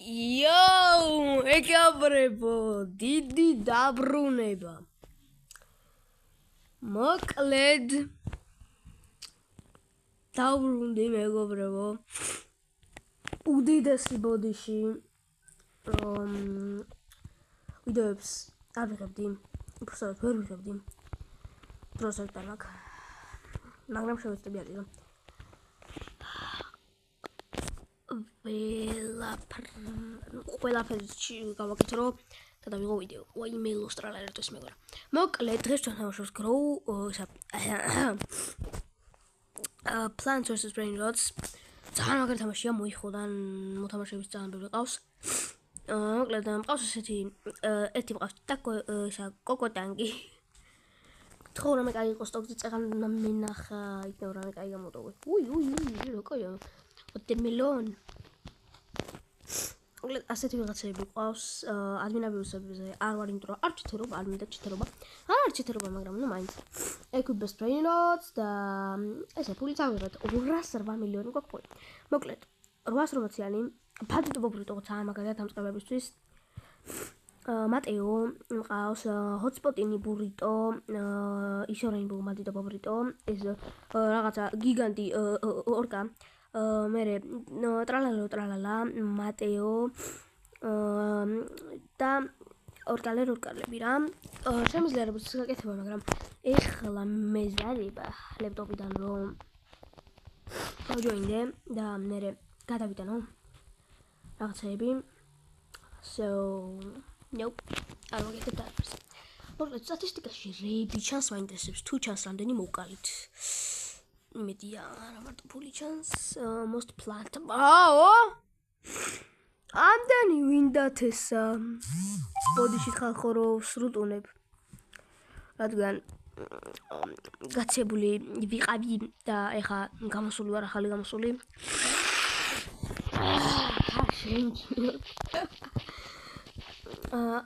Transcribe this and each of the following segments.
Yo, ეკაბრებო, დიდი დაბრუნება. მოკლედ დაბრუნდი მეგობრებო. უდიდესი ბოდიში ვიდეოებს არ ვიღებდი. უბრალოდ ვერ ვიღებდი. პროსექტ არ მაქვს. მაგრამ შევეცდები აკეთო. ყველაფერში გავაკეთე რომ და დავიღო ვიდეო. ვაიმე ილუსტრალერ ერთის მეგობრა. მოკლედ დღეს ჩვენ თამაშობს Grow Plants vs Brain Rots. ძალიან მაგარი თამაშია, მოიხოდა მოთამაშეების ძალიან ბევრი ყავს. მოკლედ მყავს ესეთი ერთი მყავს და კოკოტანგი. თქო რამე კაი იყოს ტოქსი წეგან მენახა იქნებ რამე კაი გამოტოვე. რა კაია. Watermelon. მოკლედ ასეთი ვიღაცები ყავს ადმინაბრიუსებზე არ ვარ იმიტომ რომ არ ჩითერობა არ მინდა ჩითერობა. არ ჩითერობა მაგრამ ნუ მაინც. Equip Brain Rots და ესე ფული წავიღეთ 208 მილიონი გვაქვს ფული. მოკლედ 880-იანი ფადიტო ბობრიტო ძალიან მაგარია დამწყებებისთვის. მატეო მყავს hotspot-ინი ბურიტო ისო rainbow მადიტო ბობრიტო ეს რაღაცა გიგანტი ორკა მერე ტრალალა მატეო და ორკალები რა შემიძლიარებს გაკეთება მაგრამ ეხლა მეზარება ლეპტოპიდან რომ გავჯოინდე და მერე გადავიტანო რაღაცები so nope არ ვაკეთებ დარბაზს მოკლედ სტატისტიკაში რეიბი ჩანს მაინტერესებს თუ ჩანს რამდენი მოვკალით იმედია არა მარტო ფული ჩანს most plant ამდენი ვინდათ ეს ბოდიში ხალხო რო სრუტუნებ რადგან გაცებული ვიყავი და ეხა გამოსული ვარ ახალი გამოსული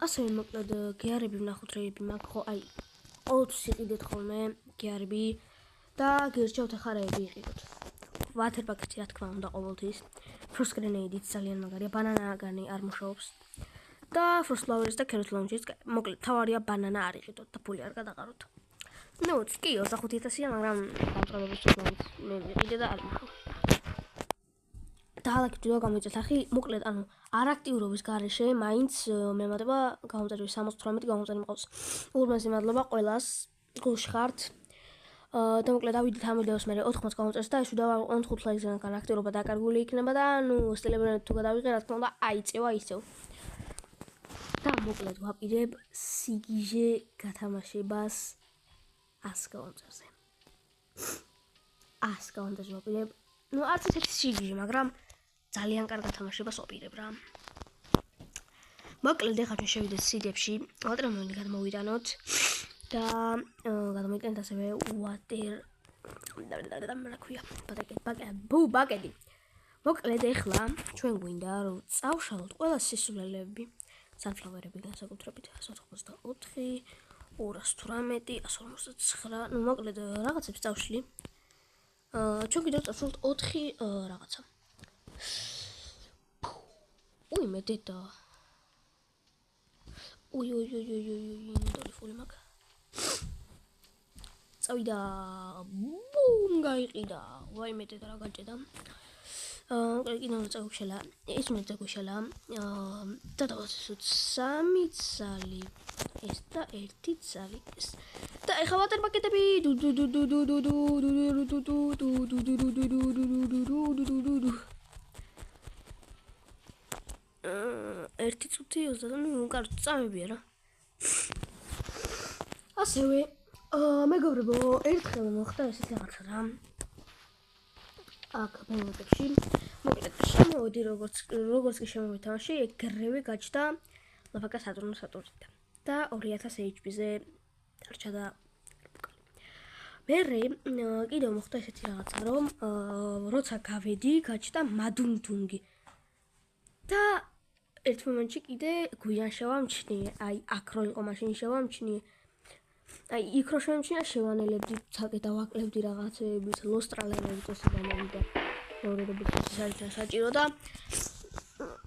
ასე მოკლედ გეარები ვნახოთ რეები მაქვს ხო აი 20 იყიდეთ ხოლმე გეარები და გირჩევთ ახლა რეები იყიდოთ ვატერბაქეთი რა თქმა უნდა ყოველთვის Frost Grenade-იც ძალიან მაგარია ბანანაგანი არ მუშაობს და Frost Flowers და Carrot Launch-იც მოკლედ თავარია ბანანა არ იყიდოთ და ფული არ გადაყაროთ ნუ კი 25,000-ია მაგრამ დამწყებებისთვის მაინც მე ვიყიდე და არ მუშაობს დაალაგეთ ვიდეო გამოიწეს ახი მოკლედ ანუ არაქტიურობის გარეშე მაინც მემატება გამომწერები 78 გამომწერი მყავს ურმანსი მადლობა ყველას გულში ხართ და მოკლედ ავიდეთ ამ ვიდეოს მე 80 გამომწერს და ეს ვიდეო 5 ლაიქზე აქტიურობა დაკარგული იქნება და ნუ სტილებრენად თუ გადავიღე რა თქმა უნდა აიწევა ისევ და მოკლედ ვაპირებ სიგიჟე გათამაშებას 100 გამომწერზე 100 გამომწერზე ვაპირებ ნუ არც ესეთი სიგიჟე მაგრამ ძალიან კარგ გათამაშებას ვაპირებ რა მოკლედ ეხლა ჩვენ შევიდეთ სიდებში ვატერმელონი გადმოვიტანოთ და გადმოიტანეთ ასევე water რა ქვია ბაკეტი მოკლედ ეხლა ჩვენ გვინდა რომ წავშალოთ ყველა სისულელები sunflower-ები განსაკუთრებით 184 218 159 ნუ მოკლედ რაღაცებს წავშლი ჩვენ კიდევ წავშალოთ 4 რაღაცა მე დედა ტელეფონი მაქვს წავიდა ბუმ გაიყიდა ვაიმე დედა რა გაჭედა კიდევ წავშალა ეს მე წავშალა და დავასწროთ 3 ცალი ეს და 1 ცალი ეს და ეხლა ვატერ პაკეტები ერთი წუთი 30 კარგი წამებია რა ასევე მეგობრებო ერთხელ მოხდა ესეთი რაღაცა რა აქ ბოლოში მოკლედ შემოვიდი როგორც კი შემოვითამაში ეგრევე გაჩნდა ლაფაკა სატურნიდან და 2000 HP-ზე დარჩა და მერე კიდევ მოხდა ესეთი რაღაცა რომ როცა გავედი გაჩნდა მადუნდუნგი და ერთ მომენტში კიდე გვიან შევამჩნიე აი აქ რო იყო მაშინ შევამჩნიე აი იქ რო შევამჩნია შევანელებდი ცალკე დავაკლებდი რაღაცეებით ლოსტრალერებით ესე გამოვიდა ორერებით საერთოდ საჭირო და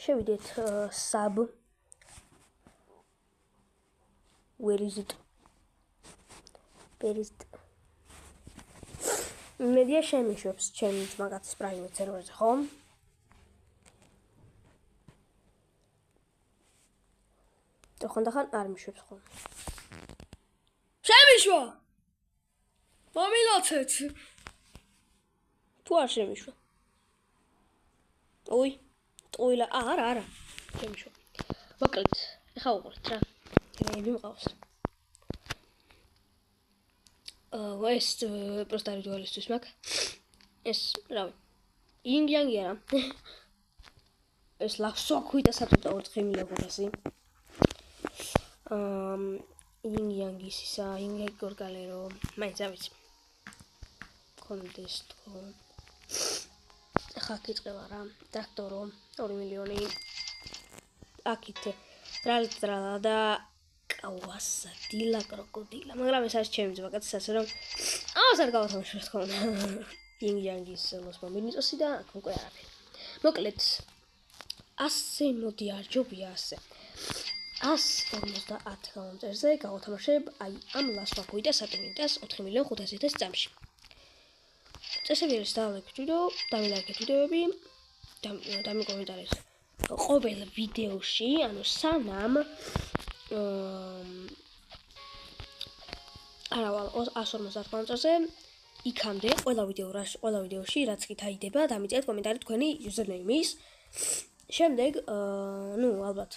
შევიდეთ sub where is it media შემიშვებს ჩემი მაგაცის private server-ზე, ხო? ხანდახან არ მიშვებს ხო? შემიშვა! მომილოცეთ! თუ არ შემიშვა? ოი, ტყუილა, არა. შემიშვა. მოკლედ, ეხა უყურეთ რა. მე მყავს. ეს просто რიტუალისტვის მაგ. ეს, რავი. ინგ-იანგი არა. ეს ლავსოქვიტა სათუთა 4 მილიგრამი. ინგ-იანგის ისა, ინგ-ეგორ გალერო, მაინც ავიცი. კონტესტ ხო. ხა კითხება რა, დაქტორო, 2 მილიონი. აკითე. ტრალა და კავასა, დილა კროკოდილა. მაგრამ ეს არის ჩემი ზვაგაც ასე რომ არ გავათამაშოთ თქო. ინგ-იანგის ლოს მომინიტოსი და უკვე არაფერი. მოკლედ ასე მოდი არ ჯობია ასე. 150 გამომწერზე გავათამაშებ აი ამ Last Vacuity და Saturnitას 4.500.000 წამში. წესები არის დალაიქეთ ვიდეო, დამილაიქეთ ვიდეოები, დამიკომენტარეთ ყოველ ვიდეოში, ანუ სანამ არავალ 150 გამომწერზე იქამდე ყველა ვიდეოში რაც კი დაიდება, დამიწერეთ კომენტარი თქვენი username-ის. შემდეგ ალბათ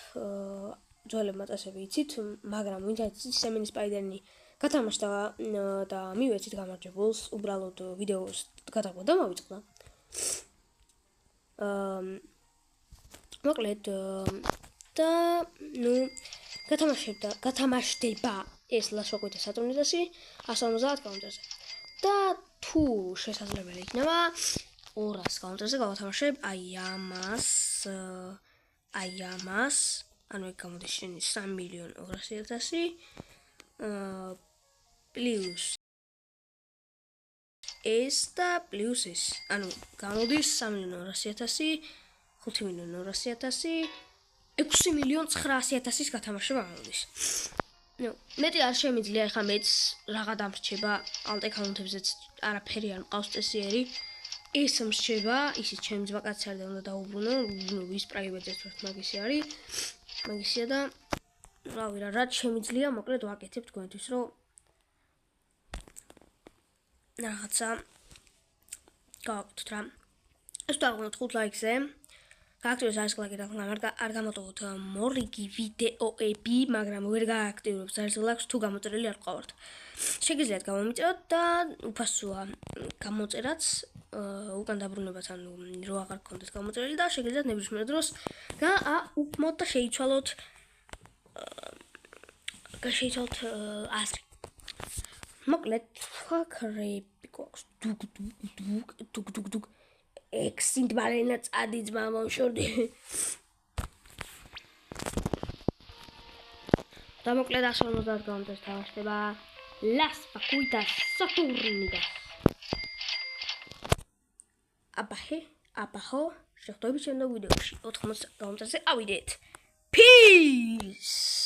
ძველებმა წესები იცით, მაგრამ ვინც იცით Semen Spider-ని გათამაშდა და მივეცით გამარჯვებულს, უბრალოდ ვიდეოს გადაღება და მოვიწყდა. მოკლედ და გათამაშდება ეს Last Vacuity Saturnitasi 150 გამომწერზე. და თუ შესაძლებელი იქნება 200 გამომწერზე გავათამაშებ აი ამას ანუ ეგ გამოდის შენი 3.200.000 პლუს ეს და პლუს ეს ანუ გამოდის 3.200.000 5.200.000 6.900.000-ის გათამაშება გამოდის. მეტი არ შემიძლია, ხა მეც რაღა დამრჩება alt account-ებზეც არაფერი არ მყავს წესიერი. ეს მრჩება, ისიც ჩემი ძმაკაცი არ და უნდა დაუბრუნო, ვის პრაივეტზეც ვართ მაგისი არის. მაგისია და რავი რა, რაც შემიძლია, მოკლედ ვაკეთებ თქვენთვის, რომ რაღაცა გავაკეთოთ რა. ეს დავღუნოთ 5 ლაიქზე. გააქტიურებს არის ლაიქი და არ გამოტოვოთ მორიგი ვიდეოები, მაგრამ ვერ გააქტიურებს არის ლაიქს თუ გამოწერილი არ ყავართ. შეგიძლიათ გამომიწეროთ და უფასოა გამოწერაც უკან დაბრუნებას ანუ რო აღარ გქონდეთ გამოწერილი და შეგიძლიათ ნებისმიერ დროს გააუქმოთ და შეიცვალოთ აზრი. მოკლედ ფაქრები გვაქვს დუგ ექსინტ ბარენა წადი ძმა მომშორდი. და მოკლედ 150 გამომწერს თამაშდება Last Vacuity Saturnitას. აბაჰო, შეხვდებით შემდეგ ვიდეოში 80 გამომწერზე ავიდეთ. Peace!